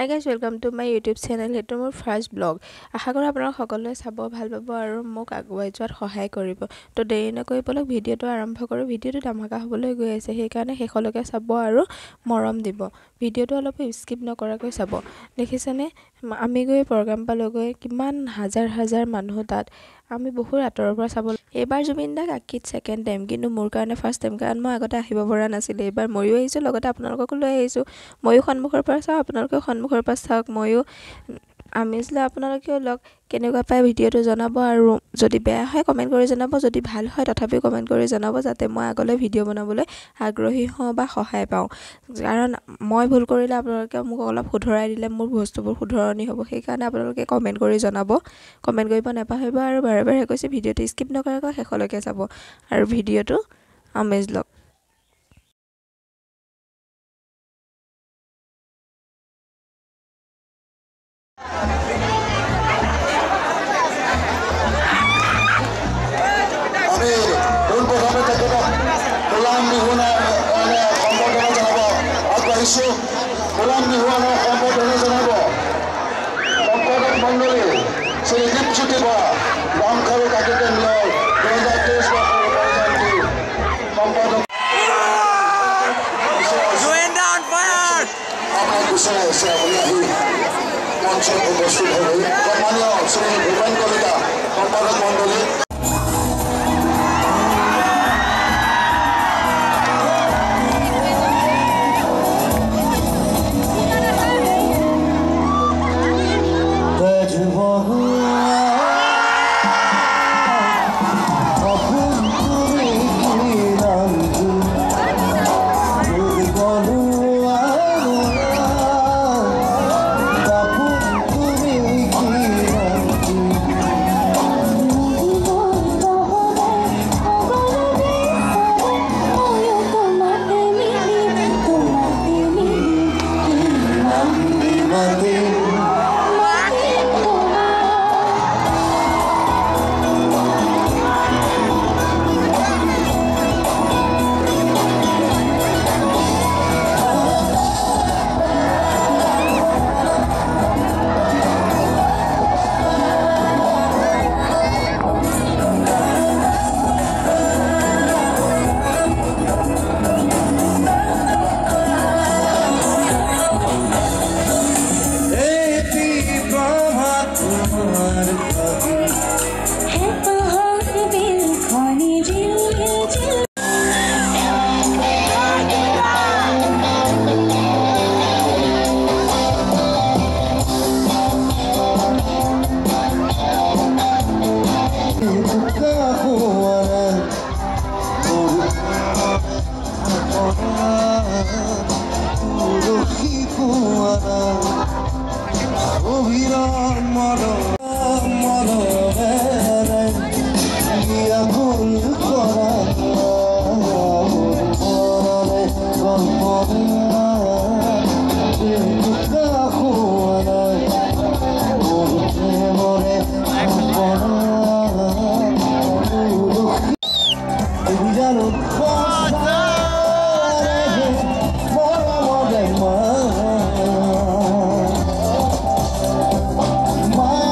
Hi guys, welcome to my YouTube channel. It's my first vlog. আশা কৰো আপোনালোক সকলোৱে চাব ভাল পাব আৰু মোক আগুৱাই যোৱাত সহায় কৰিব। তো দেৰি নকৰি পলক ভিডিঅটো আৰম্ভ কৰো। ভিডিঅটো ধামাকা হ'বলৈ গৈ আছে, সেইকাৰণে শেষলৈকে চাব আৰু মৰম দিব। ভিডিঅটো অলপ স্কিপ নকৰাকৈ চাব। দেখিছেনে আমি গৈ প্ৰগ্ৰাম পালগৈ কিমান হাজাৰ হাজাৰ মানুহ তাত আমি বহুত আঁতৰৰ পৰা চাব। এবাৰ জুবিন দাক আকিত সেকেন্ড টাইম, কিন্তু মোৰ কাৰণে ফাৰ্ষ্ট টাইম, কাৰণ মই আগতে আহিব পৰা নাছিল। এবাৰ ময়ো আহিছো, লগতে আপোনালোককো লৈ আহিছো। ময়ো সন্মুখৰ পৰা চাওঁ, আপোনালোকেও সন্মুখৰ পৰা চাওক। ময়ো আমেজ লৈ আপোনালোকেও লওক। কেনেকুৱা পায় ভিডিঅটো জনাব, আৰু যদি বেয়া হয় কমেণ্ট কৰি জনাব, যদি ভাল হয় তথাপিও কমেণ্ট কৰি জনাব, যাতে মই আগলৈ ভিডিঅ' বনাবলৈ আগ্ৰহী হওঁ বা সহায় পাওঁ। কাৰণ মই ভুল কৰিলে আপোনালোকে মোক অলপ শুধৰাই দিলে মোৰ বস্তুবোৰ শুধৰণি হ'ব। সেইকাৰণে আপোনালোকে কমেণ্ট কৰি জনাব, কমেণ্ট কৰিব নাপাহৰিব। আৰু বাৰে বাৰে কৈছে ভিডিঅ'টো স্কিপ নকৰাকৈ শেষলৈকে চাব আৰু ভিডিঅ'টো আমেজ লওক। My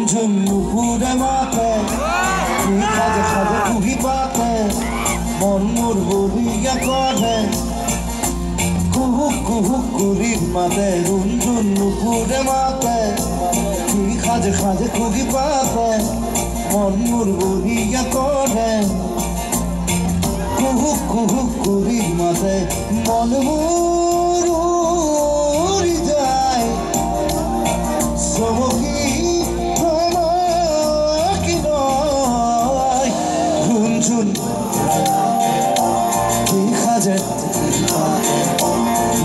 ঝুম নুপুরে মাতে তুই খাজে খাজে কুহি পাতে মন মোর বলিয়া করে কুহুক কুহুক কুরির মাতে ঝুম নুপুরে মাতে তুই খাজে খাজে কুহি পাতে মন মোর বলিয়া করে কুহুক কুহুক কুরির মাতে মন মোর উড়ি যায় সমকি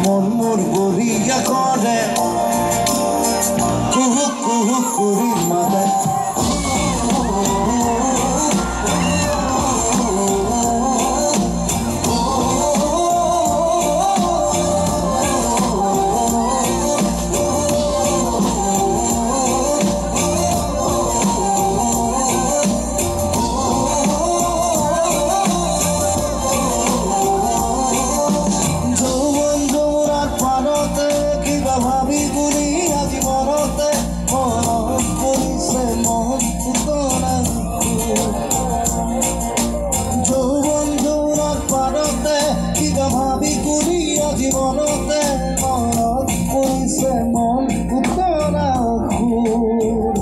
মন মোর বলিয়া করে কুহুক কুহুক কুরির মাথায় জীবনতে মনত পৰিছে মন উতৰা সুৰ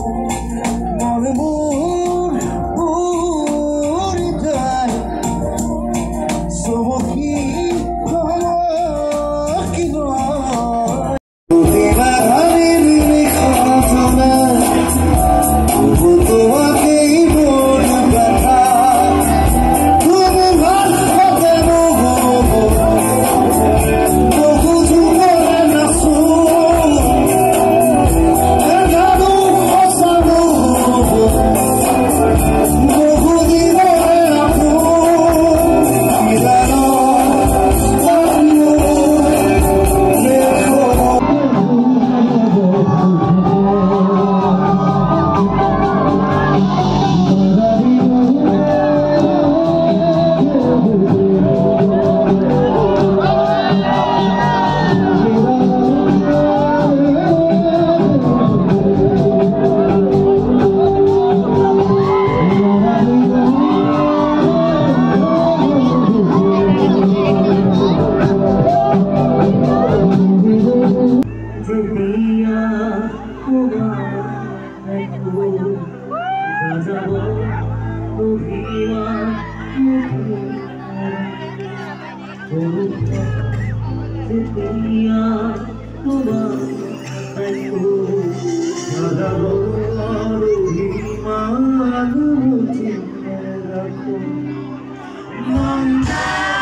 মন মোৰ উৰি যায় চমকি Mom,